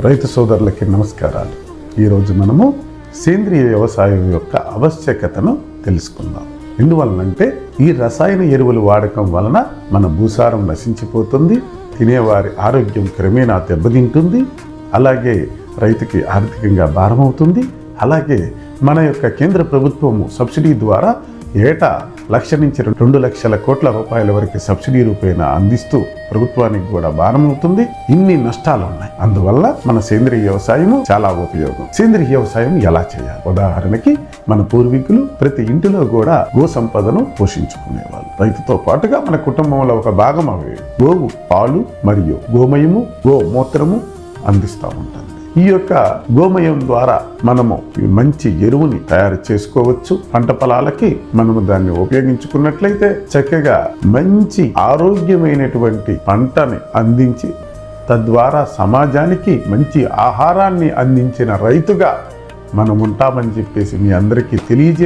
రైతు సోదరులకి నమస్కారాలు. ఈరోజు మనము సేంద్రియ వ్యవసాయం యొక్క ఆవశ్యకతను తెలుసుకుందాం. ఎందువలనంటే ఈ రసాయన ఎరువులు వాడకం వలన మన భూసారం నశించిపోతుంది, తినేవారి ఆరోగ్యం క్రమేణా దెబ్బతింటుంది, అలాగే రైతుకి ఆర్థికంగా భారమవుతుంది. అలాగే మన యొక్క కేంద్ర ప్రభుత్వము సబ్సిడీ ద్వారా ఏటా 1,00,000 నుంచి 2,00,000 కోట్ల రూపాయల వరకు సబ్సిడీ రూపేణ అందిస్తూ ప్రభుత్వానికి కూడా భారమవుతుంది. ఇన్ని నష్టాలు ఉన్నాయి. అందువల్ల మన సేంద్రియ వ్యవసాయము చాలా ఉపయోగం. సేంద్రియ వ్యవసాయం ఎలా చేయాలి? ఉదాహరణకి మన పూర్వీకులు ప్రతి ఇంటిలో కూడా గో సంపదను పోషించుకునేవాళ్ళు. రైతుతో పాటుగా మన కుటుంబంలో ఒక భాగం అవి గోవు పాలు మరియు గోమయము గోమూత్రము అందిస్తూ ఉంటారు. ఈ యొక్క గోమయం ద్వారా మనము మంచి ఎరువుని తయారు చేసుకోవచ్చు. పంట పొలాలకి మనము దాన్ని ఉపయోగించుకున్నట్లయితే చక్కగా మంచి ఆరోగ్యమైనటువంటి పంటని అందించి తద్వారా సమాజానికి మంచి ఆహారాన్ని అందించిన రైతుగా మనం ఉంటామని చెప్పేసి మీ అందరికీ తెలియజే